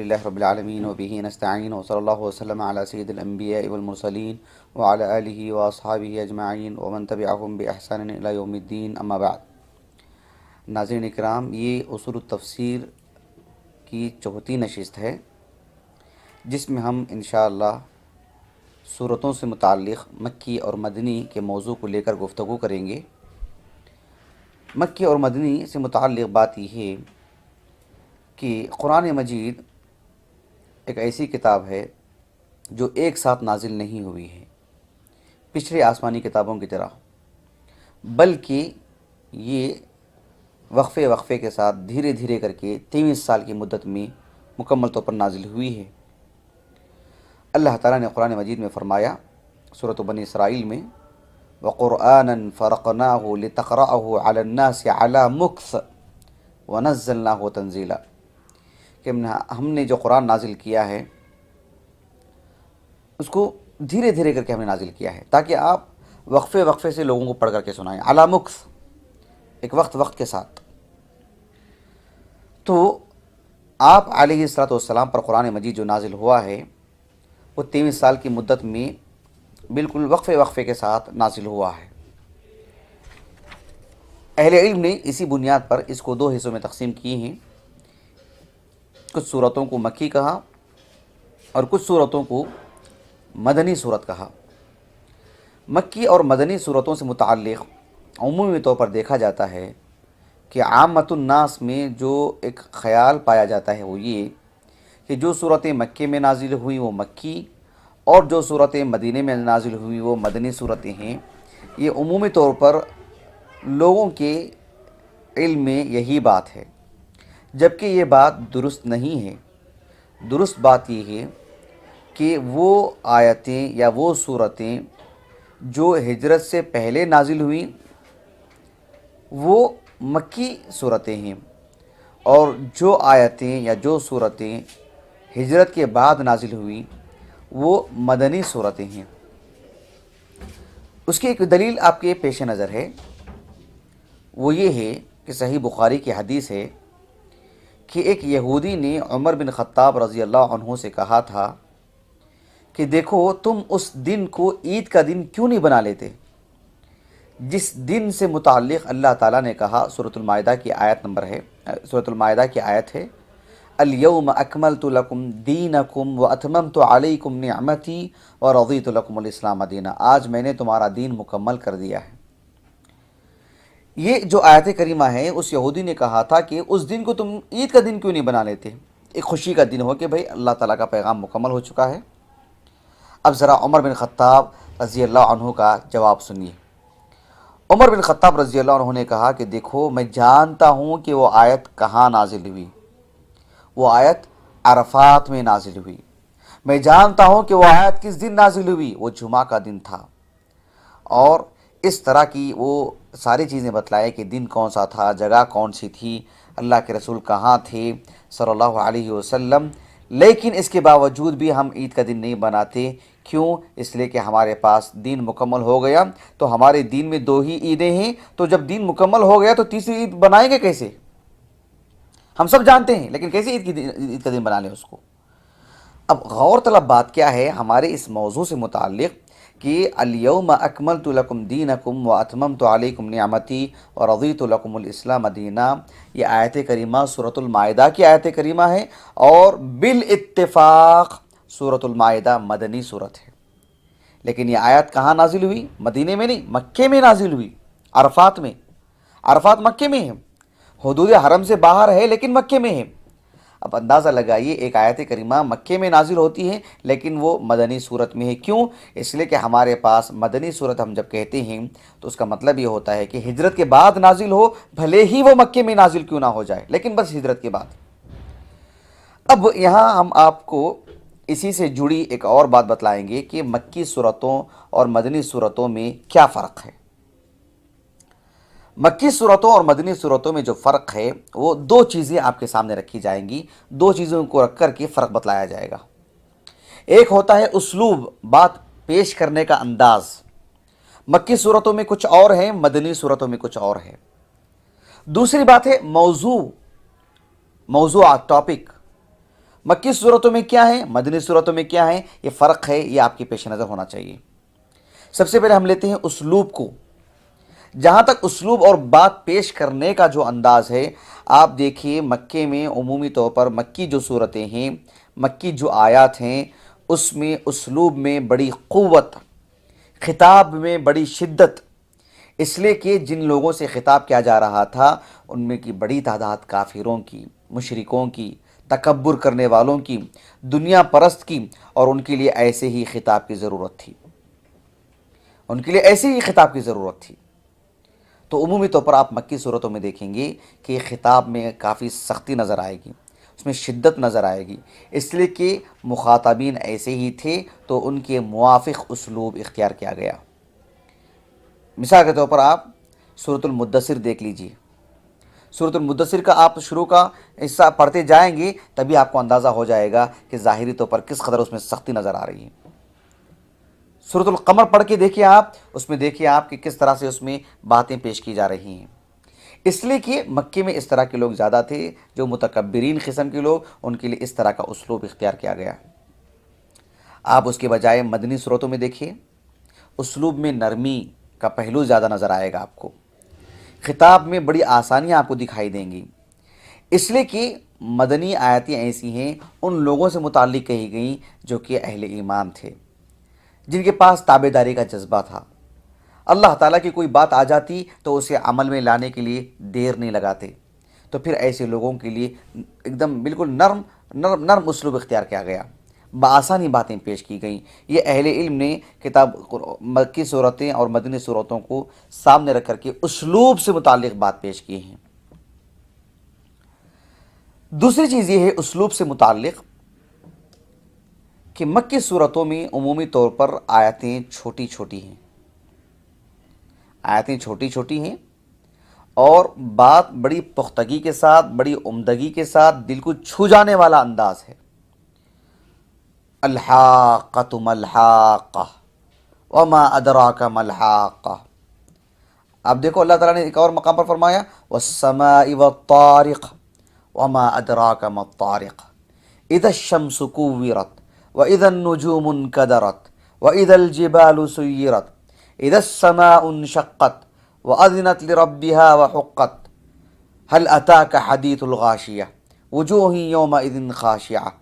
للہ رب العالمین وبہ نستعین وصلی اللہ وسلم علی سید الانبیاء والمرسلین وعلی آلہ واصحابہ اجمعین ومن تبعہم بإحسان الی یوم الدین اما بعد۔ ناظرین اکرام، یہ اصول التفسیر کی چوتھی نشست ہے جس میں ہم انشاءاللہ سورتوں سے متعلق مکی اور مدنی کے موضوع کو لے کر گفتگو کریں گے۔ مکی اور مدنی سے متعلق بات یہ ہے کہ قرآن مجید ایک ایسی کتاب ہے جو ایک ساتھ نازل نہیں ہوئی ہے پچھلے آسمانی کتابوں کی طرح، بلکہ یہ وقفے کے ساتھ دھیرے دھیرے کر کے 23 سال کی مدت میں مکمل طور پر نازل ہوئی ہے۔ اللہ تعالیٰ نے قرآن مجید میں فرمایا سورۃ بنی اسرائیل میں، وَقُرْآنًا فَرَقْنَاهُ لِتَقْرَأَهُ عَلَى النَّاسِ عَلَى مُكْثٍ وَنَزَّلْنَاهُ تَنزِيلًا، کہ ہم نے جو قرآن نازل کیا ہے اس کو دھیرے دھیرے کر کے ہم نے نازل کیا ہے تاکہ آپ وقفے سے لوگوں کو پڑھ کر کے سنائیں، علی مکث، ایک وقت کے ساتھ۔ تو آپ علیہ الصلوۃ والسلام پر قرآن مجید جو نازل ہوا ہے وہ 23 سال کی مدت میں بالکل وقفے کے ساتھ نازل ہوا ہے۔ اہل علم نے اسی بنیاد پر اس کو 2 حصوں میں تقسیم کیے ہیں، کچھ صورتوں کو مکی کہا اور کچھ صورتوں کو مدنی صورت کہا۔ مکی اور مدنی صورتوں سے متعلق عمومی طور پر دیکھا جاتا ہے کہ عامۃ الناس میں جو ایک خیال پایا جاتا ہے وہ یہ کہ جو صورتیں مکے میں نازل ہوئیں وہ مکی اور جو صورتیں مدینے میں نازل ہوئیں وہ مدنی صورتیں ہیں۔ یہ عمومی طور پر لوگوں کے علم میں یہی بات ہے، جبکہ یہ بات درست نہیں ہے۔ درست بات یہ ہے کہ وہ آیتیں یا وہ صورتیں جو ہجرت سے پہلے نازل ہوئیں وہ مکی صورتیں ہیں، اور جو آیتیں یا جو صورتیں ہجرت کے بعد نازل ہوئیں وہ مدنی صورتیں ہیں۔ اس کی ایک دلیل آپ کے پیش نظر ہے، وہ یہ ہے کہ صحیح بخاری کی حدیث ہے کہ ایک یہودی نے عمر بن خطاب رضی اللہ عنہ سے کہا تھا کہ دیکھو تم اس دن کو عید کا دن کیوں نہیں بنا لیتے جس دن سے متعلق اللہ تعالیٰ نے کہا۔ سورۃ المائدہ کی آیت نمبر ہے، سورۃ المائدہ کی آیت ہے، الیوم اکملت لکم دینکم واتممت علیکم نعمتی ورضیت لکم الاسلام دینا، آج میں نے تمہارا دین مکمل کر دیا ہے۔ یہ جو آیت کریمہ ہے اس یہودی نے کہا تھا کہ اس دن کو تم عید کا دن کیوں نہیں بنا لیتے، ایک خوشی کا دن ہو کہ بھئی اللہ تعالیٰ کا پیغام مکمل ہو چکا ہے۔ اب ذرا عمر بن خطاب رضی اللہ عنہ کا جواب سنیے۔ عمر بن خطاب رضی اللہ عنہ نے کہا کہ دیکھو میں جانتا ہوں کہ وہ آیت کہاں نازل ہوئی، وہ آیت عرفات میں نازل ہوئی۔ میں جانتا ہوں کہ وہ آیت کس دن نازل ہوئی، وہ جمعہ کا دن تھا، اور اس طرح کی وہ ساری چیزیں بتلائے کہ دن کون سا تھا، جگہ کون سی تھی، اللہ کے رسول کہاں تھے صلی اللہ علیہ وسلم۔ لیکن اس کے باوجود بھی ہم عید کا دن نہیں بناتے، کیوں؟ اس لیے کہ ہمارے پاس دین مکمل ہو گیا، تو ہمارے دین میں 2 ہی عیدیں ہیں، تو جب دین مکمل ہو گیا تو تیسری عید بنائیں گے کیسے؟ ہم سب جانتے ہیں، لیکن کیسے عید کا دن بنا لیں اس کو؟ اب غور طلب بات کیا ہے ہمارے اس موضوع سے متعلق کہ الیوم اکملت لکم دینکم واتممت علیکم نعمتی ورضیت لکم الاسلام دینا، یہ آیت کریمہ سورۃ المائدہ کی آیت کریمہ ہے، اور بالاتفاق سورۃ المائدہ مدنی صورت ہے۔ لیکن یہ آیت کہاں نازل ہوئی؟ مدینے میں نہیں، مکے میں نازل ہوئی، عرفات میں۔ عرفات مکے میں ہے، حدود حرم سے باہر ہے لیکن مکے میں ہے۔ اب اندازہ لگائیے، ایک آیت کریمہ مکے میں نازل ہوتی ہے لیکن وہ مدنی صورت میں ہے، کیوں؟ اس لیے کہ ہمارے پاس مدنی صورت ہم جب کہتے ہیں تو اس کا مطلب یہ ہوتا ہے کہ ہجرت کے بعد نازل ہو، بھلے ہی وہ مکے میں نازل کیوں نہ ہو جائے، لیکن بس ہجرت کے بعد۔ اب یہاں ہم آپ کو اسی سے جڑی ایک اور بات بتلائیں گے کہ مکی صورتوں اور مدنی صورتوں میں کیا فرق ہے۔ مکی صورتوں اور مدنی صورتوں میں جو فرق ہے وہ 2 چیزیں آپ کے سامنے رکھی جائیں گی، 2 چیزوں کو رکھ کر کے فرق بتلایا جائے گا۔ ایک ہوتا ہے اسلوب، بات پیش کرنے کا انداز، مکی صورتوں میں کچھ اور ہے، مدنی صورتوں میں کچھ اور ہے۔ دوسری بات ہے موضوعات، ٹاپک۔ مکی صورتوں میں کیا ہے، مدنی صورتوں میں کیا ہے، یہ فرق ہے، یہ آپ کے پیش نظر ہونا چاہیے۔ سب سے پہلے ہم لیتے ہیں اسلوب کو۔ جہاں تک اسلوب اور بات پیش کرنے کا جو انداز ہے، آپ دیکھیے مکے میں عمومی طور پر مکی جو صورتیں ہیں، مکی جو آیات ہیں، اس میں اسلوب میں بڑی قوت، خطاب میں بڑی شدت، اس لیے کہ جن لوگوں سے خطاب کیا جا رہا تھا ان میں کی بڑی تعداد کافروں کی، مشرکوں کی، تکبر کرنے والوں کی، دنیا پرست کی، اور ان کے لیے ایسے ہی خطاب کی ضرورت تھی، ان کے لیے ایسے ہی خطاب کی ضرورت تھی۔ تو عمومی طور پر آپ مکی صورتوں میں دیکھیں گے کہ خطاب میں کافی سختی نظر آئے گی، اس میں شدت نظر آئے گی، اس لیے کہ مخاطبین ایسے ہی تھے تو ان کے موافق اسلوب اختیار کیا گیا۔ مثال کے طور پر آپ سورۃ المدثر دیکھ لیجئے۔ سورۃ المدثر کا آپ شروع کا حصہ پڑھتے جائیں گے تبھی آپ کو اندازہ ہو جائے گا کہ ظاہری طور پر کس قدر اس میں سختی نظر آ رہی ہے۔ سورۃ القمر پڑھ کے دیکھیے آپ، اس میں دیکھیے آپ کہ کس طرح سے اس میں باتیں پیش کی جا رہی ہیں، اس لیے کہ مکے میں اس طرح کے لوگ زیادہ تھے، جو متکبرین قسم کے لوگ، ان کے لیے اس طرح کا اسلوب اختیار کیا گیا۔ آپ اس کے بجائے مدنی صورتوں میں دیکھیے، اسلوب میں نرمی کا پہلو زیادہ نظر آئے گا آپ کو، خطاب میں بڑی آسانیاں آپ کو دکھائی دیں گی، اس لیے کہ مدنی آیتیں ایسی ہیں ان لوگوں سے متعلق کہی گئیں جو کہ اہل ایمان تھے، جن کے پاس تابعداری کا جذبہ تھا۔ اللہ تعالیٰ کی کوئی بات آ جاتی تو اسے عمل میں لانے کے لیے دیر نہیں لگاتے، تو پھر ایسے لوگوں کے لیے ایک دم بالکل نرم اسلوب اختیار کیا گیا، بآسانی باتیں پیش کی گئیں۔ یہ اہل علم نے کتاب مکی صورتیں اور مدنی صورتوں کو سامنے رکھ کر کے اسلوب سے متعلق بات پیش کی ہیں۔ دوسری چیز یہ ہے اسلوب سے متعلق کہ مکی صورتوں میں عمومی طور پر آیتیں چھوٹی چھوٹی ہیں، آیتیں چھوٹی چھوٹی ہیں اور بات بڑی پختگی کے ساتھ، بڑی عمدگی کے ساتھ، دل کو چھو جانے والا انداز ہے۔ الحاقۃ ما الحاقہ وما ادراک ما الحاقہ۔ آپ دیکھو اللہ تعالیٰ نے ایک اور مقام پر فرمایا والسماء والطارق وما ادراک ما الطارق اذا الشمس كورت واذا النجوم انكدرت واذا الجبال سيرت اذا السماء انشقت واذنت لربها وحقت هل اتاك حديث الغاشية وجوه يومئذ خاشعة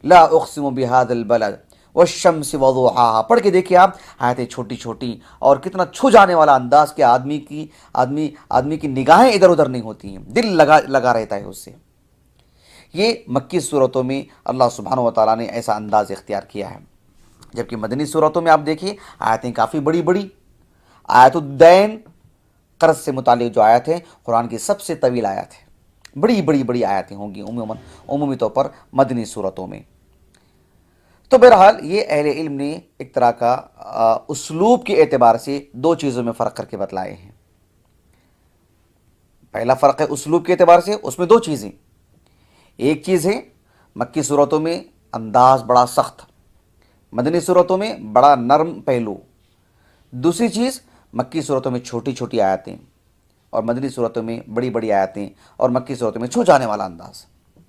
لا اقسم بهذا البلد والشمس وضحاها۔ پڑھ کے دیکھیے آپ، آیتیں چھوٹی چھوٹی اور کتنا چھو جانے والا انداز کہ آدمی کی نگاہیں ادھر ادھر نہیں ہوتی ہیں، دل لگا رہتا ہے اس سے۔ یہ مکی صورتوں میں اللہ سبحانہ و تعالیٰ نے ایسا انداز اختیار کیا ہے، جبکہ مدنی صورتوں میں آپ دیکھیے آیتیں کافی بڑی بڑی، آیت الدین قرض سے متعلق جو آیت ہے قرآن کی سب سے طویل آیت ہے، بڑی آیتیں ہوں گی عمومی طور پر مدنی صورتوں میں۔ تو بہرحال یہ اہل علم نے ایک طرح کا اسلوب کے اعتبار سے دو چیزوں میں فرق کر کے بتلائے ہیں۔ پہلا فرق ہے اسلوب کے اعتبار سے، اس میں دو چیزیں، ایک چیز ہے مکی صورتوں میں انداز بڑا سخت، مدنی صورتوں میں بڑا نرم پہلو، دوسری چیز مکی صورتوں میں چھوٹی چھوٹی آیتیں اور مدنی صورتوں میں بڑی بڑی آیتیں اور مکی صورتوں میں چھو جانے والا انداز۔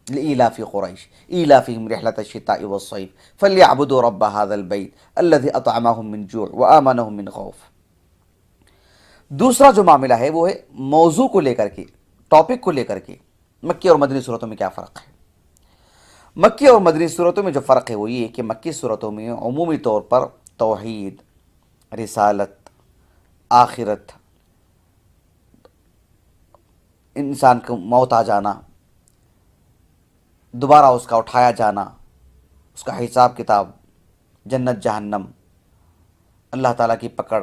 لإيلاف قريش إيلافهم رحلة الشتاء والصيف فليعبدوا رب هذا البيت الذي أطعمهم من جوع وآمنهم من خوف۔ دوسرا جو معاملہ ہے وہ ہے موضوع کو لے کر کے، ٹاپک کو لے کر کے مکی اور مدنی صورتوں میں کیا فرق ہے۔ مکی اور مدنی صورتوں میں جو فرق ہے وہ یہ کہ مکی صورتوں میں عمومی طور پر توحید، رسالت، آخرت، انسان کو موت آ جانا، دوبارہ اس کا اٹھایا جانا، اس کا حساب کتاب، جنت جہنم، اللہ تعالیٰ کی پکڑ،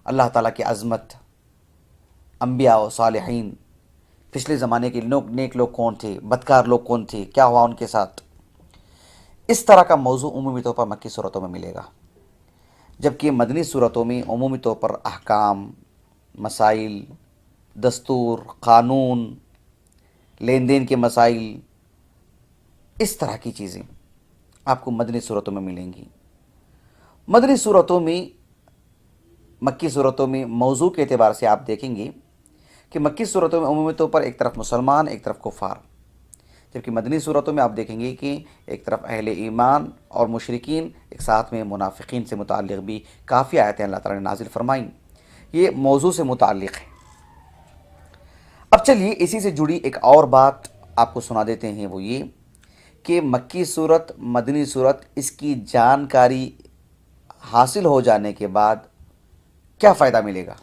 اللہ تعالیٰ کی عظمت، انبیاء و صالحین، پچھلے زمانے کے نیک لوگ کون تھے، بدکار لوگ کون تھے، کیا ہوا ان کے ساتھ، اس طرح کا موضوع عمومی طور پر مکی صورتوں میں ملے گا، جبکہ مدنی صورتوں میں عمومی طور پر احکام، مسائل، دستور، قانون، لین دین کے مسائل، اس طرح کی چیزیں آپ کو مدنی صورتوں میں ملیں گی۔ مدنی صورتوں میں، مکی صورتوں میں موضوع کے اعتبار سے آپ دیکھیں گے کہ مکی صورتوں میں عمومی طور پر ایک طرف مسلمان، ایک طرف کفار، جبکہ مدنی صورتوں میں آپ دیکھیں گے کہ ایک طرف اہل ایمان اور مشرکین، ایک ساتھ میں منافقین سے متعلق بھی کافی آیتیں اللہ تعالیٰ نے نازل فرمائیں۔ یہ موضوع سے متعلق ہے۔ اب چلیے اسی سے جڑی ایک اور بات آپ کو سنا دیتے ہیں، وہ یہ کہ مکی صورت، مدنی صورت، اس کی جانکاری حاصل ہو جانے کے بعد کیا فائدہ ملے گا،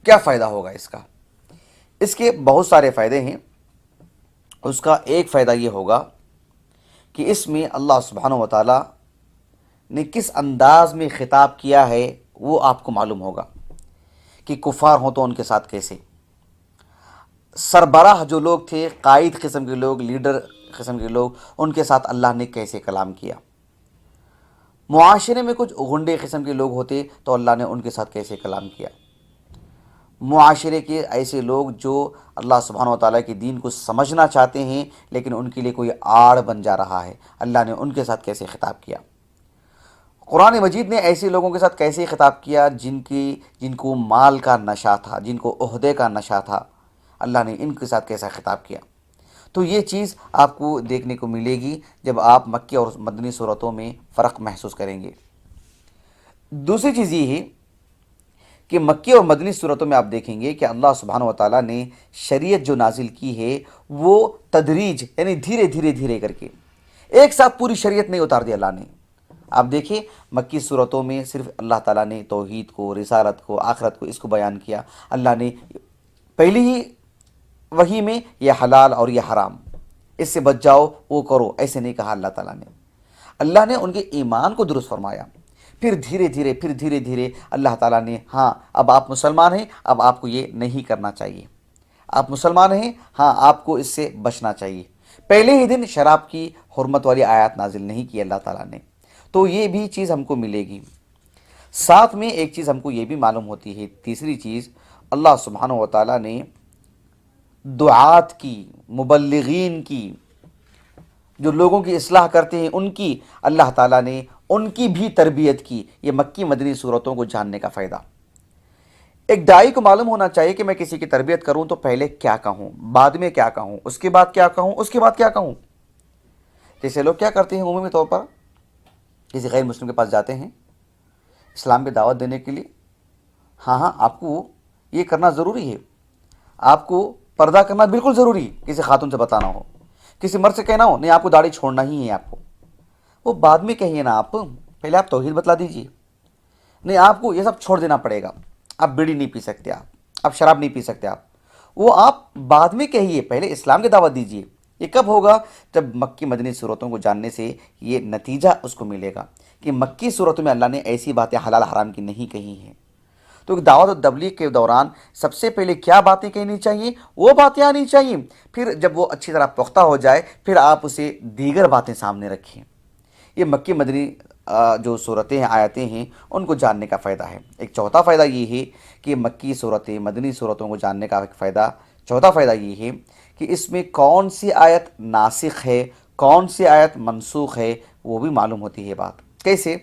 کیا فائدہ ہوگا اس کا؟ اس کے بہت سارے فائدے ہیں۔ اس کا ایک فائدہ یہ ہوگا کہ اس میں اللہ سبحانہ و تعالیٰ نے کس انداز میں خطاب کیا ہے وہ آپ کو معلوم ہوگا، کہ کفار ہوں تو ان کے ساتھ کیسے، سربراہ جو لوگ تھے، قائد قسم کے لوگ، لیڈر قسم کے لوگ، ان کے ساتھ اللہ نے کیسے کلام کیا، معاشرے میں کچھ غنڈے قسم کے لوگ ہوتے تو اللہ نے ان کے ساتھ کیسے کلام کیا، معاشرے کے ایسے لوگ جو اللہ سبحانہ و تعالیٰ کے دین کو سمجھنا چاہتے ہیں لیکن ان کے لیے کوئی آڑ بن جا رہا ہے، اللہ نے ان کے ساتھ کیسے خطاب کیا۔ قرآن مجید نے ایسے لوگوں کے ساتھ کیسے خطاب کیا جن کو مال کا نشہ تھا، جن کو عہدے کا نشہ تھا، اللہ نے ان کے ساتھ کیسا خطاب کیا۔ تو یہ چیز آپ کو دیکھنے کو ملے گی جب آپ مکی اور مدنی صورتوں میں فرق محسوس کریں گے۔ دوسری چیز یہ ہے کہ مکی اور مدنی صورتوں میں آپ دیکھیں گے کہ اللہ سبحانہ و تعالیٰ نے شریعت جو نازل کی ہے وہ تدریج، یعنی دھیرے دھیرے دھیرے کر کے، ایک ساتھ پوری شریعت نہیں اتار دی اللہ نے۔ آپ دیکھیں مکی صورتوں میں صرف اللہ تعالیٰ نے توحید کو، رسالت کو، آخرت کو، اس کو بیان کیا۔ اللہ نے پہلی ہی وحی میں یہ حلال اور یہ حرام، اس سے بچ جاؤ، وہ کرو، ایسے نہیں کہا اللہ تعالیٰ نے۔ اللہ نے ان کے ایمان کو درست فرمایا، پھر دھیرے دھیرے اللہ تعالیٰ نے، ہاں اب آپ مسلمان ہیں، اب آپ کو یہ نہیں کرنا چاہیے، آپ مسلمان ہیں، ہاں آپ کو اس سے بچنا چاہیے۔ پہلے ہی دن شراب کی حرمت والی آیات نازل نہیں کی اللہ تعالیٰ نے۔ تو یہ بھی چیز ہم کو ملے گی۔ ساتھ میں ایک چیز ہم کو یہ بھی معلوم ہوتی ہے، تیسری چیز، اللہ سبحانہ و تعالیٰ نے دعات کی، مبلغین کی، جو لوگوں کی اصلاح کرتے ہیں ان کی، اللہ تعالیٰ نے ان کی بھی تربیت کی۔ یہ مکی مدنی صورتوں کو جاننے کا فائدہ۔ ایک داعی کو معلوم ہونا چاہیے کہ میں کسی کی تربیت کروں تو پہلے کیا کہوں، بعد میں کیا کہوں، اس کے بعد کیا کہوں، اس کے بعد کیا کہوں۔ جیسے لوگ کیا کرتے ہیں عمومی طور پر، کسی غیر مسلم کے پاس جاتے ہیں اسلام کی دعوت دینے کے لیے، ہاں آپ کو یہ کرنا ضروری ہے، آپ کو پردہ کرنا بالکل ضروری ہے، کسی خاتون سے بتانا ہو، کسی مرد سے کہنا ہو نہیں آپ کو داڑھی چھوڑنا ہی ہے، آپ کو وہ بعد میں کہیے نا، آپ پہلے آپ توحید بتلا دیجئے، نہیں آپ کو یہ سب چھوڑ دینا پڑے گا، آپ بیڑی نہیں پی سکتے، آپ شراب نہیں پی سکتے، وہ آپ بعد میں کہیے، پہلے اسلام کی دعوت دیجئے۔ یہ کب ہوگا؟ جب مکی مدنی صورتوں کو جاننے سے یہ نتیجہ اس کو ملے گا کہ مکی صورتوں میں اللہ نے ایسی باتیں حلال حرام کی نہیں کہی ہیں۔ تو دعوت و تبلیغ کے دوران سب سے پہلے کیا باتیں کہنی چاہیے؟ وہ باتیں آنی چاہیے، پھر جب وہ اچھی طرح پختہ ہو جائے پھر آپ اسے دیگر باتیں سامنے رکھیں۔ یہ مکی مدنی جو صورتیں ہیں، آیتیں ہیں، ان کو جاننے کا فائدہ ہے۔ ایک چوتھا فائدہ یہ ہے کہ مکی صورتیں، مدنی صورتوں کو جاننے کا ایک فائدہ، چوتھا فائدہ یہ ہے کہ اس میں کون سی آیت ناسخ ہے، کون سی آیت منسوخ ہے، وہ بھی معلوم ہوتی ہے بات۔ کیسے؟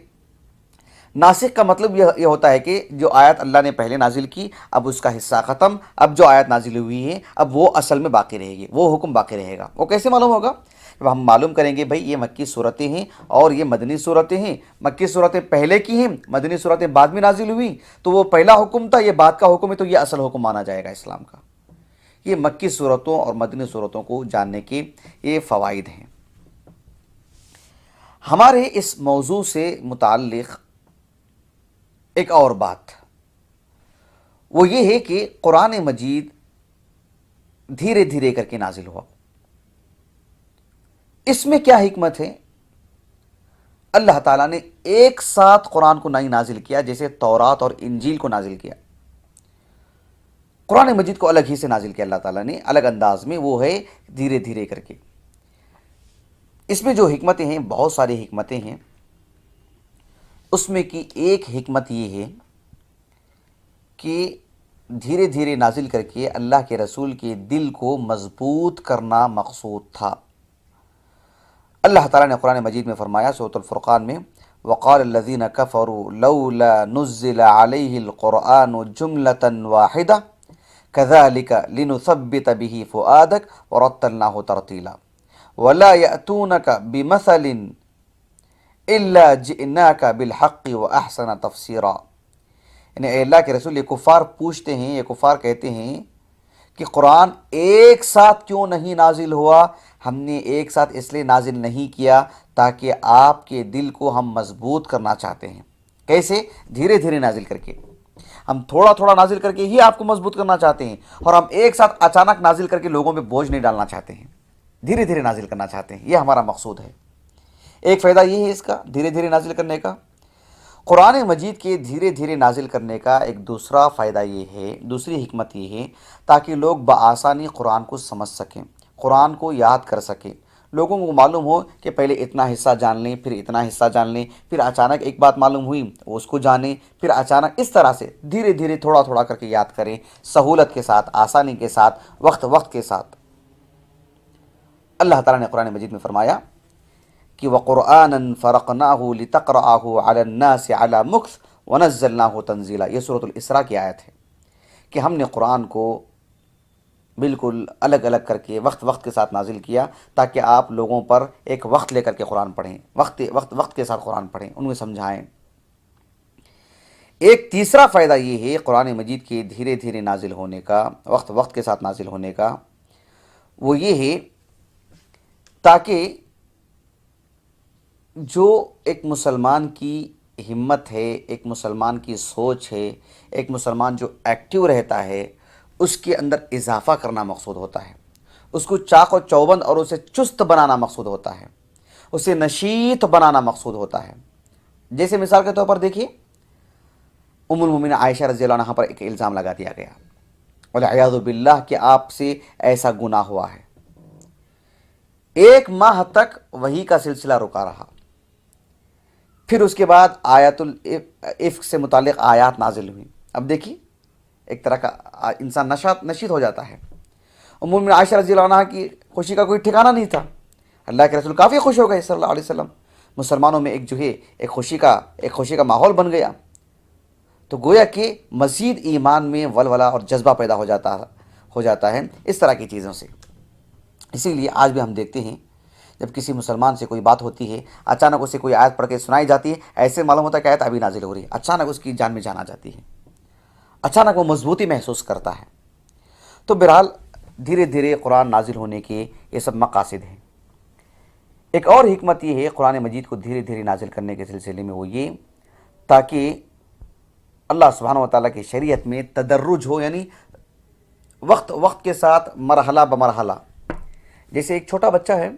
ناسخ کا مطلب یہ ہوتا ہے کہ جو آیت اللہ نے پہلے نازل کی اب اس کا حصہ ختم، اب جو آیت نازل ہوئی ہے اب وہ اصل میں باقی رہے گی، وہ حکم باقی رہے گا۔ وہ کیسے معلوم ہوگا؟ جب ہم معلوم کریں گے بھئی یہ مکی صورتیں ہیں اور یہ مدنی صورتیں ہیں، مکی صورتیں پہلے کی ہیں، مدنی صورتیں بعد میں نازل ہوئی، تو وہ پہلا حکم تھا، یہ بعد کا حکم ہے، تو یہ اصل حکم مانا جائے گا اسلام کا۔ یہ مکی صورتوں اور مدنی صورتوں کو جاننے کے یہ فوائد ہیں۔ ہمارے اس موضوع سے متعلق ایک اور بات وہ یہ ہے کہ قرآن مجید دھیرے دھیرے کر کے نازل ہوا، اس میں کیا حکمت ہے؟ اللہ تعالیٰ نے ایک ساتھ قرآن کو نہیں نازل کیا جیسے تورات اور انجیل کو نازل کیا، قرآن مجید کو الگ ہی سے نازل کیا اللہ تعالیٰ نے، الگ انداز میں، وہ ہے دھیرے دھیرے کر کے۔ اس میں جو حکمتیں ہیں، بہت ساری حکمتیں ہیں، اس میں کی ایک حکمت یہ ہے کہ دھیرے دھیرے نازل کر کے اللہ کے رسول کے دل کو مضبوط کرنا مقصود تھا۔ اللہ تعالیٰ نے قرآن مجید میں فرمایا سورۃ الفرقان میں، وقال الذين كفروا لولا نزل عليه القرآن جملة واحدة کذالک لنثبت به فؤادک ورتلناہ ترتیلا ولا یأتونک بمثل الا جئناک بالحق واحسن تفسیرا. یعنی اے اللہ کے رسول، یہ کفار پوچھتے ہیں، یہ کفار کہتے ہیں کہ قرآن ایک ساتھ کیوں نہیں نازل ہوا؟ ہم نے ایک ساتھ اس لیے نازل نہیں کیا تاکہ آپ کے دل کو ہم مضبوط کرنا چاہتے ہیں. کیسے؟ دھیرے دھیرے نازل کر کے. ہم تھوڑا تھوڑا نازل کر کے ہی آپ کو مضبوط کرنا چاہتے ہیں، اور ہم ایک ساتھ اچانک نازل کر کے لوگوں پہ بوجھ نہیں ڈالنا چاہتے ہیں، دھیرے دھیرے نازل کرنا چاہتے ہیں. یہ ہمارا مقصود ہے. ایک فائدہ یہ ہے اس کا دھیرے دھیرے نازل کرنے کا. قرآن مجید کے دھیرے دھیرے نازل کرنے کا ایک دوسرا فائدہ یہ ہے، دوسری حکمت یہ ہے، تاکہ لوگ بآسانی قرآن کو سمجھ سکیں، قرآن کو یاد کر سکیں. لوگوں کو معلوم ہو کہ پہلے اتنا حصہ جان لیں، پھر اتنا حصہ جان لیں، پھر اچانک ایک بات معلوم ہوئی وہ اس کو جانیں، پھر اچانک، اس طرح سے دھیرے دھیرے تھوڑا تھوڑا کر کے یاد کریں، سہولت کے ساتھ، آسانی کے ساتھ، وقت کے ساتھ. اللہ تعالیٰ نے قرآن مجید میں فرمایا کہ وَقُرْآنًا فَرَقْنَاهُ لِتَقْرَأَهُ عَلَى النَّاسِ عَلَى مُكْثٍ وَنَزَّلْنَاهُ تَنزِيلًا. یہ سورۃ الاسراء کی آیت ہے کہ ہم نے قرآن کو بالکل الگ الگ کر کے وقت کے ساتھ نازل کیا تاکہ آپ لوگوں پر ایک وقت لے کر کے قرآن پڑھیں، وقت کے ساتھ قرآن پڑھیں، ان میں سمجھائیں. ایک تیسرا فائدہ یہ ہے قرآن مجید کے دھیرے دھیرے نازل ہونے کا، وقت کے ساتھ نازل ہونے کا، وہ یہ ہے تاکہ جو ایک مسلمان کی ہمت ہے، ایک مسلمان کی سوچ ہے، ایک مسلمان جو ایکٹیو رہتا ہے، اس کے اندر اضافہ کرنا مقصود ہوتا ہے، اس کو چاق و چوبند اور اسے چست بنانا مقصود ہوتا ہے، اسے نشیط بنانا مقصود ہوتا ہے. جیسے مثال کے طور پر دیکھیے، ام المومنین عائشہ رضی اللہ عنہا پر ایک الزام لگا دیا گیا، والعیاذ باللہ، کہ آپ سے ایسا گناہ ہوا ہے. 1 ماہ تک وحی کا سلسلہ رکا رہا. پھر اس کے بعد آیات الافک سے متعلق آیات نازل ہوئیں. اب دیکھیے، ایک طرح کا انسان نشیط ہو جاتا ہے. ام المومنین عائشہ رضی اللہ عنہا کی خوشی کا کوئی ٹھکانہ نہیں تھا. اللہ کے رسول کافی خوش ہو گئے صلی اللہ علیہ وسلم. مسلمانوں میں ایک خوشی کا ماحول بن گیا. تو گویا کہ مزید ایمان میں ولولہ اور جذبہ پیدا ہو جاتا ہے اس طرح کی چیزوں سے. اسی لیے آج بھی ہم دیکھتے ہیں جب کسی مسلمان سے کوئی بات ہوتی ہے، اچانک اسے کوئی آیت پڑھ کے سنائی جاتی ہے، ایسے معلوم ہوتا ہے کہ آیت ابھی نازل ہو رہی ہے، اچانک اس کی جان میں جان آ جاتی ہے، اچانک وہ مضبوطی محسوس کرتا ہے. تو بہرحال دھیرے دھیرے قرآن نازل ہونے کے یہ سب مقاصد ہیں. ایک اور حکمت یہ ہے قرآن مجید کو دھیرے دھیرے نازل کرنے کے سلسلے میں، وہ یہ تاکہ اللہ سبحانہ و تعالیٰ کی شریعت میں تدرج ہو، یعنی وقت کے ساتھ مرحلہ بمرحلہ. جیسے ایک چھوٹا بچہ ہے،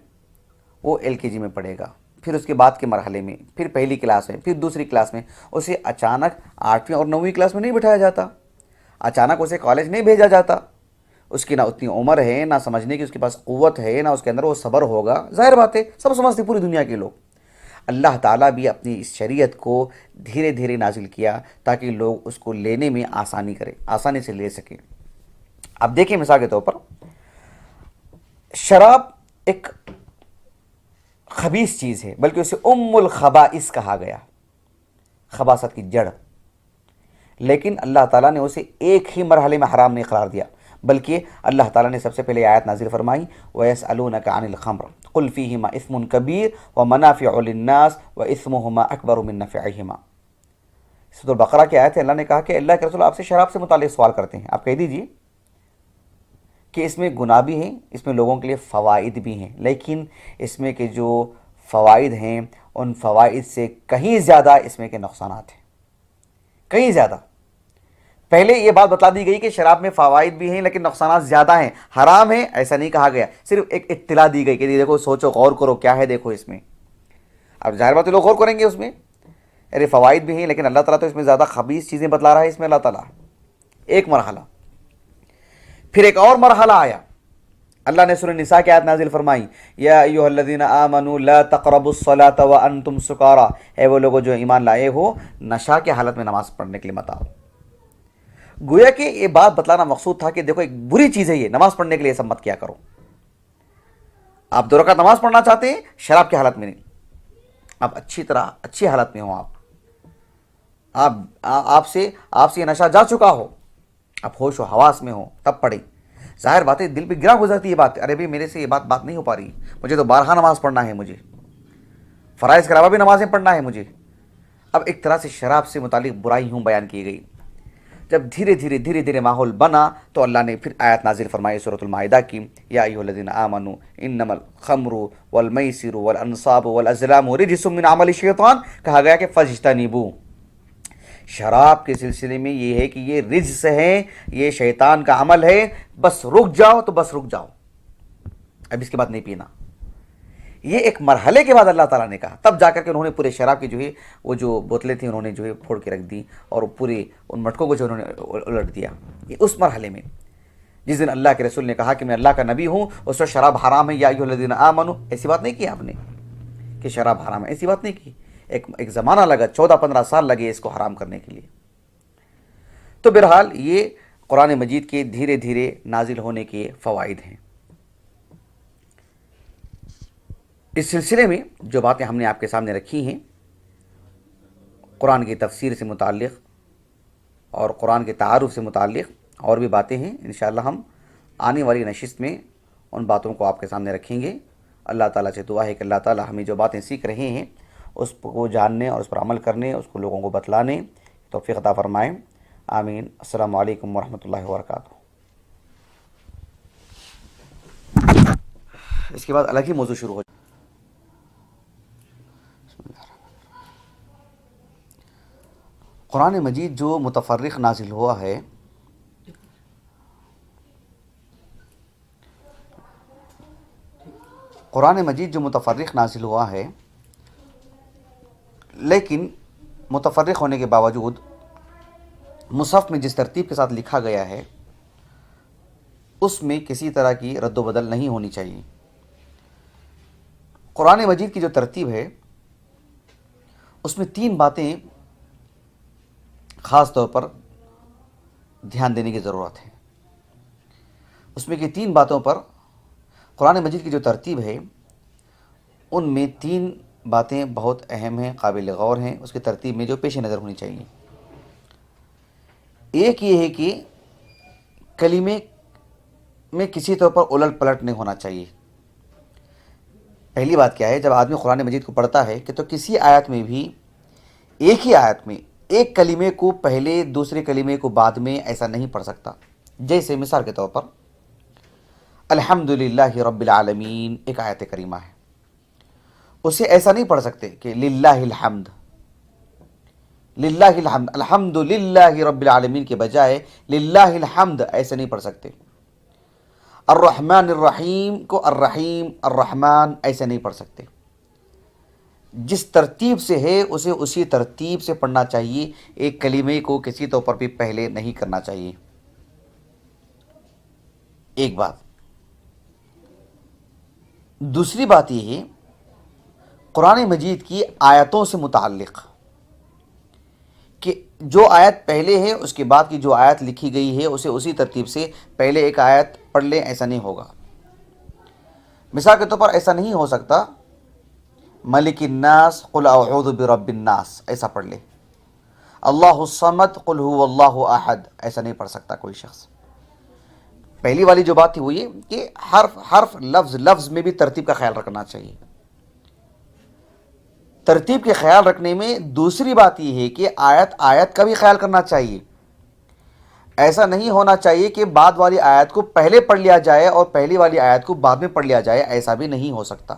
وہ LKG میں پڑھے گا، پھر اس کے بعد کے مرحلے میں، پھر پہلی کلاس میں، پھر دوسری کلاس میں. اسے اچانک 8ویں اور 9ویں کلاس میں نہیں بٹھایا جاتا، اچانک اسے کالج نہیں بھیجا جاتا. اس کی نہ اتنی عمر ہے، نہ سمجھنے کی اس کے پاس قوت ہے، نہ اس کے اندر وہ صبر ہوگا. ظاہر بات ہے، سب سمجھتے پوری دنیا کے لوگ. اللہ تعالیٰ بھی اپنی اس شریعت کو دھیرے دھیرے نازل کیا تاکہ لوگ اس کو لینے میں آسانی سے لے سکیں. اب دیکھیں مثال کے طور پر، شراب ایک خبیث چیز ہے، بلکہ اسے ام الخبائث کہا گیا، خباثت کی جڑ. لیکن اللہ تعالیٰ نے اسے ایک ہی مرحلے میں حرام نہیں قرار دیا، بلکہ اللہ تعالیٰ نے سب سے پہلے آیت نازل فرمائی، وَيَسْأَلُونَكَ عَنِ الْخَمْرِ قُلْ فِيهِمَا إِثْمٌ كَبِيرٌ وَمَنَافِعُ لِلنَّاسِ وَإِثْمُهُمَا أَكْبَرُ مِن نَفْعِهِمَا. سورۃ البقرہ کی آیت ہے. اللہ نے کہا کہ اللہ کے رسول آپ سے شراب سے متعلق سوال کرتے ہیں، آپ کہہ دیجئے کہ اس میں گناہ بھی ہیں، اس میں لوگوں کے لیے فوائد بھی ہیں، لیکن اس میں کہ جو فوائد ہیں ان فوائد سے کہیں زیادہ اس میں کے نقصانات ہیں، کہیں زیادہ. پہلے یہ بات بتلا دی گئی کہ شراب میں فوائد بھی ہیں لیکن نقصانات زیادہ ہیں، حرام ہے ایسا نہیں کہا گیا، صرف ایک اطلاع دی گئی کہ دیکھو، سوچو، غور کرو، کیا ہے دیکھو اس میں. اب ظاہر بات ہے لوگ غور کریں گے اس میں، ارے فوائد بھی ہیں لیکن اللہ تعالیٰ تو اس میں زیادہ خبیث چیزیں بتلا رہا ہے اس میں اللہ تعالیٰ. ایک مرحلہ. پھر ایک اور مرحلہ آیا، اللہ نے سورہ نساء کی آیت نازل فرمائی، یا ایھا الذین آمنوا لا تقربوا الصلاۃ وانتم سکارى، اے وہ لوگوں جو ایمان لائے ہو، نشہ کے حالت میں نماز پڑھنے کے لیے مت آؤ. گویا کہ یہ بات بتلانا مقصود تھا کہ دیکھو ایک بری چیز ہے یہ، نماز پڑھنے کے لیے سب مت کیا کرو. آپ 2 رکعت نماز پڑھنا چاہتے ہیں شراب کی حالت میں نہیں، آپ اچھی حالت میں ہوں، آپ سے یہ نشہ جا چکا ہو، اب ہوش و حواس میں ہو تب پڑھیں. ظاہر بات ہے دل پہ گرا گزرتی ہے بات, ارے بھائی میرے سے یہ بات نہیں ہو پا رہی, مجھے تو بارہا نماز پڑھنا ہے, مجھے فرائض کے علاوہ بھی نمازیں پڑھنا ہے مجھے. اب ایک طرح سے شراب سے متعلق برائی یوں بیان کی گئی. جب دھیرے دھیرے ماحول بنا تو اللہ نے پھر آیت نازل فرمائی سورۃ المائدہ کی, یا ایھا الذین آمنوا انما الخمر والمیسر والانصاب والازلام رجس من عمل الشیطان. کہا گیا کہ فاجتنبوہ, شراب کے سلسلے میں یہ ہے کہ یہ رجس ہے, یہ شیطان کا عمل ہے, بس رک جاؤ تو بس رک جاؤ, اب اس کے بعد نہیں پینا. یہ ایک مرحلے کے بعد اللہ تعالیٰ نے کہا, تب جا کر کے انہوں نے پورے شراب کی جو ہے وہ جو بوتلیں تھیں انہوں نے جو ہے پھوڑ کے رکھ دی, اور پورے ان مٹکوں کو جو انہوں نے الٹ دیا. یہ اس مرحلے میں جس دن اللہ کے رسول نے کہا کہ میں اللہ کا نبی ہوں, اس وقت شراب حرام ہے, یا ایھا الذین آمنوا, ایسی بات نہیں کی آپ نے کہ شراب حرام ہے, ایسی بات نہیں کی. ایک زمانہ لگا, 14-15 سال لگے اس کو حرام کرنے کے لیے. تو بہرحال یہ قرآن مجید کے دھیرے دھیرے نازل ہونے کے فوائد ہیں. اس سلسلے میں جو باتیں ہم نے آپ کے سامنے رکھی ہیں قرآن کی تفسیر سے متعلق اور قرآن کے تعارف سے متعلق اور بھی باتیں ہیں, انشاءاللہ ہم آنے والی نشست میں ان باتوں کو آپ کے سامنے رکھیں گے. اللہ تعالیٰ سے دعا ہے کہ اللہ تعالیٰ ہمیں جو باتیں سیکھ رہے ہیں اس کو جاننے اور اس پر عمل کرنے, اس کو لوگوں کو بتلانے توفیق عطا فرمائیں. آمین. السلام علیکم ورحمۃ اللہ وبرکاتہ. اس کے بعد الگ ہی موضوع شروع ہو. قرآن مجید جو متفرق نازل ہوا ہے, قرآن مجید جو متفرق نازل ہوا ہے, لیکن متفرق ہونے کے باوجود مصحف میں جس ترتیب کے ساتھ لکھا گیا ہے اس میں کسی طرح کی رد و بدل نہیں ہونی چاہیے. قرآن مجید کی جو ترتیب ہے اس میں 3 باتیں خاص طور پر دھیان دینے کی ضرورت ہے. اس میں کہ 3 باتوں پر قرآن مجید کی جو ترتیب ہے ان میں 3 باتیں بہت اہم ہیں, قابل غور ہیں, اس کی ترتیب میں جو پیش نظر ہونی چاہیے. ایک یہ ہے کہ کلمے میں کسی طور پر الٹ پلٹ نہیں ہونا چاہیے. پہلی بات کیا ہے, جب آدمی قرآن مجید کو پڑھتا ہے کہ تو کسی آیت میں بھی ایک ہی آیت میں ایک کلمے کو پہلے دوسرے کلمے کو بعد میں ایسا نہیں پڑھ سکتا. جیسے مثال کے طور پر الحمدللہ رب العالمین ایک آیت کریمہ ہے, اسے ایسا نہیں پڑھ سکتے کہ للہ الحمد, للہ الحمد, الحمدللہ رب العالمین کے بجائے للہ الحمد ایسے نہیں پڑھ سکتے. الرحمن الرحیم کو الرحیم الرحمن ایسے نہیں پڑھ سکتے. جس ترتیب سے ہے اسے اسی ترتیب سے پڑھنا چاہیے, ایک کلمے کو کسی طور پر بھی پہلے نہیں کرنا چاہیے. ایک بات. دوسری بات یہ ہے قرآن مجید کی آیتوں سے متعلق کہ جو آیت پہلے ہے اس کے بعد کی جو آیت لکھی گئی ہے اسے اسی ترتیب سے پہلے ایک آیت پڑھ لیں, ایسا نہیں ہوگا. مثال کے طور پر ایسا نہیں ہو سکتا ملک الناس قل اعوذ برب الناس ایسا پڑھ لے, اللہ الصمد قل هو اللہ احد ایسا نہیں پڑھ سکتا کوئی شخص. پہلی والی جو بات تھی وہ یہ کہ حرف لفظ میں بھی ترتیب کا خیال رکھنا چاہیے. ترتیب کے خیال رکھنے میں دوسری بات یہ ہے کہ آیت کا بھی خیال کرنا چاہیے. ایسا نہیں ہونا چاہیے کہ بعد والی آیت کو پہلے پڑھ لیا جائے اور پہلی والی آیت کو بعد میں پڑھ لیا جائے, ایسا بھی نہیں ہو سکتا.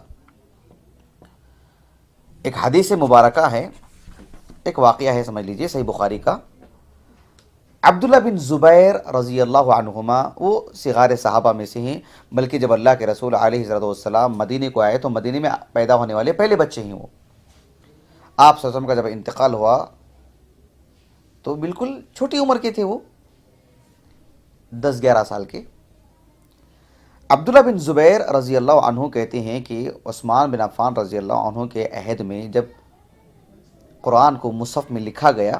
ایک حدیث مبارکہ ہے, ایک واقعہ ہے سمجھ لیجئے صحیح بخاری کا. عبداللہ بن زبیر رضی اللہ عنہما وہ صغار صحابہ میں سے ہیں, بلکہ جب اللہ کے رسول علیہ السلام مدینے کو آئے تو مدینے میں پیدا ہونے والے پہلے بچے ہیں وہ. آپ صلی اللہ علیہ وسلم کا جب انتقال ہوا تو بالکل چھوٹی عمر کے تھے وہ, 10-11 سال کے. عبداللہ بن زبیر رضی اللہ عنہ کہتے ہیں کہ عثمان بن عفان رضی اللہ عنہ کے عہد میں جب قرآن کو مصحف میں لکھا گیا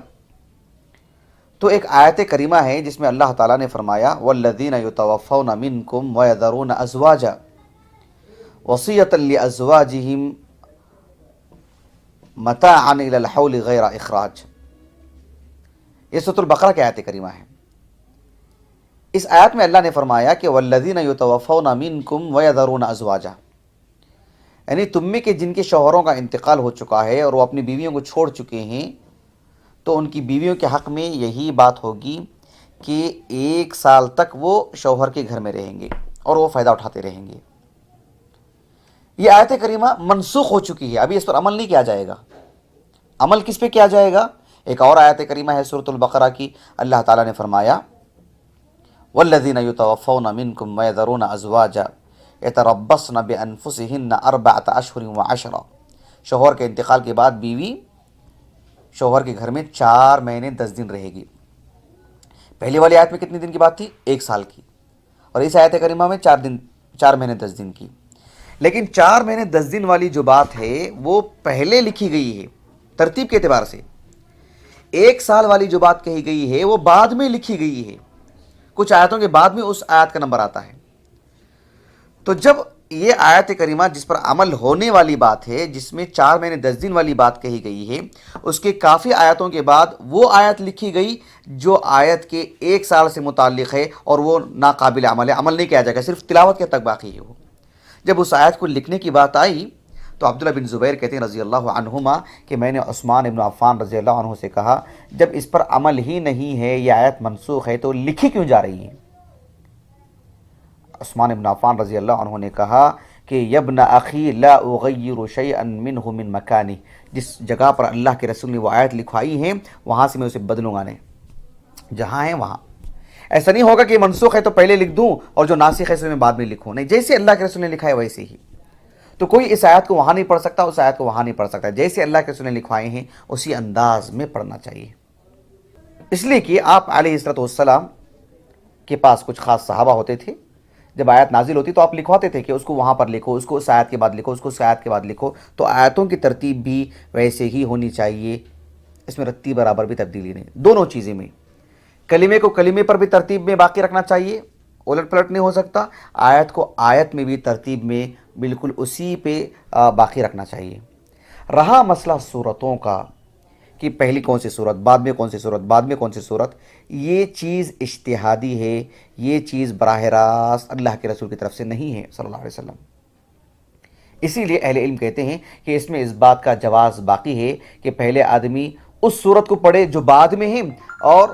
تو ایک آیت کریمہ ہے جس میں اللہ تعالیٰ نے فرمایا والذین یتوفون منکم ویذرون ازواجا وصیۃ لازواجہم متاعا الی الحول غیر اخراج. یہ سورۃ البقرہ کی آیت کریمہ ہے. اس آیت میں اللہ نے فرمایا کہ والذین یتوفون منکم ویذرون ازواجا، یعنی تم میں کہ جن کے شوہروں کا انتقال ہو چکا ہے اور وہ اپنی بیویوں کو چھوڑ چکے ہیں، تو ان کی بیویوں کے حق میں یہی بات ہوگی کہ 1 سال تک وہ شوہر کے گھر میں رہیں گے اور وہ فائدہ اٹھاتے رہیں گے۔ یہ آیت کریمہ منسوخ ہو چکی ہے، ابھی اس پر عمل نہیں کیا جائے گا۔ عمل کس پہ کیا جائے گا؟ ایک اور آیت کریمہ ہے سورۃ البقرہ کی، اللہ تعالیٰ نے فرمایا والذین یتوفون منکم ویذرون ازواجا یتربصن بانفسہن 4 اشہر وعشرا، شوہر کے انتقال کے بعد بیوی شوہر کے گھر میں 4 مہینے 10 دن رہے گی۔ پہلی والی آیت میں کتنے دن کی بات تھی؟ 1 سال کی، اور اس آیت کریمہ میں 4 مہینے 10 دن کی۔ لیکن 4 مہینے 10 دن والی جو بات ہے وہ پہلے لکھی گئی ہے ترتیب کے اعتبار سے، 1 سال والی جو بات کہی گئی ہے وہ بعد میں لکھی گئی ہے، کچھ آیتوں کے بعد میں اس آیت کا نمبر آتا ہے۔ تو جب یہ آیت کریمہ جس پر عمل ہونے والی بات ہے، جس میں 4 مہینے 10 دن والی بات کہی گئی ہے، اس کے کافی آیتوں کے بعد وہ آیت لکھی گئی جو آیت کے 1 سال سے متعلق ہے، اور وہ ناقابل عمل ہے، عمل نہیں کیا جائے گا، صرف تلاوت کے تک باقی ہے وہ۔ جب اس آیت کو لکھنے کی بات آئی تو عبداللہ بن زبیر کہتے ہیں رضی اللہ عنہما کہ میں نے عثمان ابن عفان رضی اللہ عنہ سے کہا جب اس پر عمل ہی نہیں ہے، یہ آیت منسوخ ہے، تو لکھی کیوں جا رہی ہے؟ عثمان ابن عفان رضی اللہ عنہ نے کہا کہ یبن اخی لا اغیر شیئا منہ من مکانہ، جس جگہ پر اللہ کے رسول نے وہ آیت لکھوائی ہیں وہاں سے میں اسے بدلوں گا نہیں، جہاں ہیں وہاں۔ ایسا نہیں ہوگا کہ منسوخ ہے تو پہلے لکھ دوں اور جو ناسخ ہے اسے میں بعد میں لکھوں، نہیں، جیسے اللہ کے رسول نے لکھا ہے ویسے ہی۔ تو کوئی اس آیت کو وہاں نہیں پڑھ سکتا، اس آیت کو وہاں نہیں پڑھ سکتا، جیسے اللہ کے رسول نے لکھوائے ہیں اسی انداز میں پڑھنا چاہیے۔ اس لیے کہ آپ علیہ الصلوۃ والسلام کے پاس کچھ خاص صحابہ ہوتے تھے، جب آیت نازل ہوتی تو آپ لکھواتے تھے کہ اس کو وہاں پر لکھو، اس کو اس آیت کے بعد لکھو، اس کو اس آیت کے بعد لکھو۔ تو آیتوں کی ترتیب بھی ویسے ہی ہونی چاہیے، اس میں رتی برابر بھی تبدیلی نہیں، دونوں چیزیں میں، کلمے کو کلمے پر بھی ترتیب میں باقی رکھنا چاہیے، الٹ پلٹ نہیں ہو سکتا، آیت کو آیت میں بھی ترتیب میں بالکل اسی پہ باقی رکھنا چاہیے۔ رہا مسئلہ صورتوں کا کہ پہلی کون سی صورت، بعد میں کون سی صورت، بعد میں کون سی صورت، یہ چیز اجتہادی ہے، یہ چیز براہ راست اللہ کے رسول کی طرف سے نہیں ہے صلی اللہ علیہ وسلم۔ اسی لیے اہل علم کہتے ہیں کہ اس میں اس بات کا جواز باقی ہے کہ پہلے آدمی اس صورت کو پڑھے جو بعد میں ہے، اور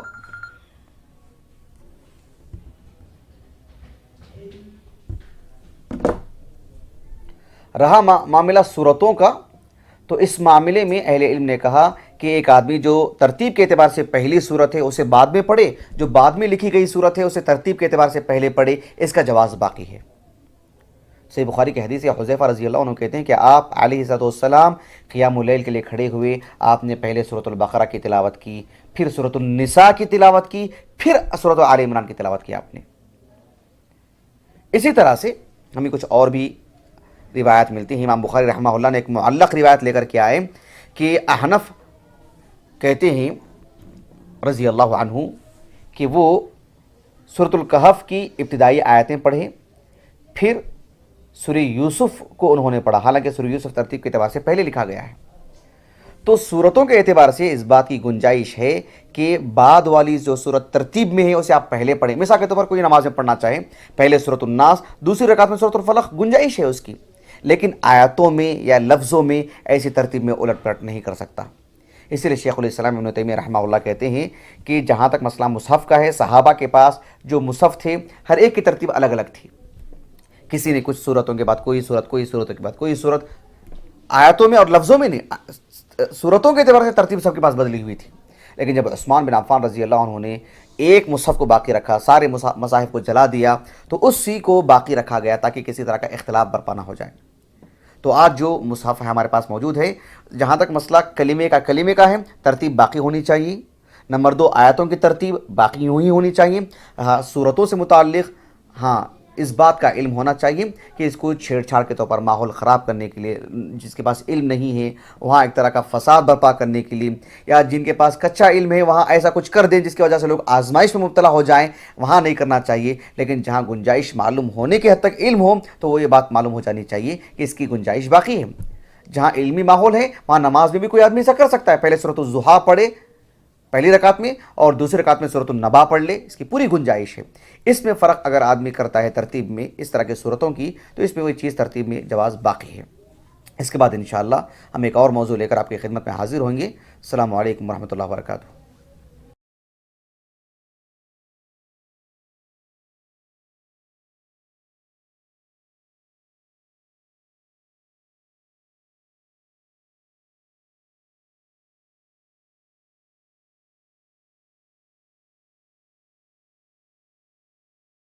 رہا معاملہ صورتوں کا، تو اس معاملے میں اہل علم نے کہا کہ ایک آدمی جو ترتیب کے اعتبار سے پہلی صورت ہے اسے بعد میں پڑھے، جو بعد میں لکھی گئی صورت ہے اسے ترتیب کے اعتبار سے پہلے پڑھے، اس کا جواز باقی ہے۔ صحیح بخاری کی حدیث ہے، حذیفہ رضی اللہ عنہ کہتے ہیں کہ آپ علیہ الصلوۃ والسلام قیام اللیل کے لیے کھڑے ہوئے، آپ نے پہلے سورۃ البقرہ کی تلاوت کی، پھر سورۃ النساء کی تلاوت کی، پھر سورۃ آل عمران کی تلاوت کی آپ نے۔ اسی طرح سے ہمیں کچھ اور بھی روایت ملتی ہیں۔ امام بخاری رحمہ اللہ نے ایک معلق روایت لے کر کے آئے کہ احنف کہتے ہیں رضی اللہ عنہ کہ وہ سورۃ الکہف کی ابتدائی آیتیں پڑھیں، پھر سورہ یوسف کو انہوں نے پڑھا، حالانکہ سورہ یوسف ترتیب کے اعتبار سے پہلے لکھا گیا ہے۔ تو صورتوں کے اعتبار سے اس بات کی گنجائش ہے کہ بعد والی جو صورت ترتیب میں ہے اسے آپ پہلے پڑھیں۔ مثال کے طور پر کوئی نماز میں پڑھنا چاہے، پہلے سورۃ الناس، دوسری رکعت میں سورۃ الفلق، گنجائش ہے اس کی، لیکن آیتوں میں یا لفظوں میں ایسی ترتیب میں الٹ پلٹ نہیں کر سکتا۔ اسی لیے شیخ الاسلام ابن تیمیہ رحمہ اللہ کہتے ہیں کہ جہاں تک مسئلہ مصحف کا ہے، صحابہ کے پاس جو مصحف تھے ہر ایک کی ترتیب الگ الگ تھی، کسی نے کچھ صورتوں کے بعد کوئی صورت، کوئی صورتوں کے بعد کوئی صورت، آیتوں میں اور لفظوں میں نہیں، صورتوں کے اعتبار سے ترتیب سب کے پاس بدلی ہوئی تھی۔ لیکن جب عثمان بن عفان رضی اللہ عنہ نے ایک مصحف کو باقی رکھا، سارے مصاحف کو جلا دیا، تو اسی کو باقی رکھا گیا تاکہ کسی طرح کا اختلاف برپا نہ ہو جائے۔ تو آج جو مصحف ہے ہمارے پاس موجود ہے، جہاں تک مسئلہ کلمے کا ہے، ترتیب باقی ہونی چاہیے۔ نمبر 2، آیتوں کی ترتیب باقی یوں ہی ہونی چاہیے۔ صورتوں سے متعلق اس بات کا علم ہونا چاہیے کہ اس کو چھیڑ چھاڑ کے طور پر ماحول خراب کرنے کے لیے، جس کے پاس علم نہیں ہے وہاں ایک طرح کا فساد برپا کرنے کے لیے، یا جن کے پاس کچا علم ہے وہاں ایسا کچھ کر دیں جس کی وجہ سے لوگ آزمائش میں مبتلا ہو جائیں، وہاں نہیں کرنا چاہیے۔ لیکن جہاں گنجائش معلوم ہونے کے حد تک علم ہو تو وہ یہ بات معلوم ہو جانی چاہیے کہ اس کی گنجائش باقی ہے۔ جہاں علمی ماحول ہے وہاں نماز میں بھی کوئی آدمی ایسا کر سکتا ہے، پہلے سورۃ الضحیٰ پڑھے پہلی رکعت میں اور دوسری رکعت میں سورۃ النبا پڑھ لے، اس کی پوری گنجائش ہے۔ اس میں فرق اگر آدمی کرتا ہے ترتیب میں اس طرح کے صورتوں کی، تو اس میں وہی چیز ترتیب میں جواز باقی ہے۔ اس کے بعد انشاءاللہ ہم ایک اور موضوع لے کر آپ کی خدمت میں حاضر ہوں گے۔ السلام علیکم ورحمۃ اللہ وبرکاتہ۔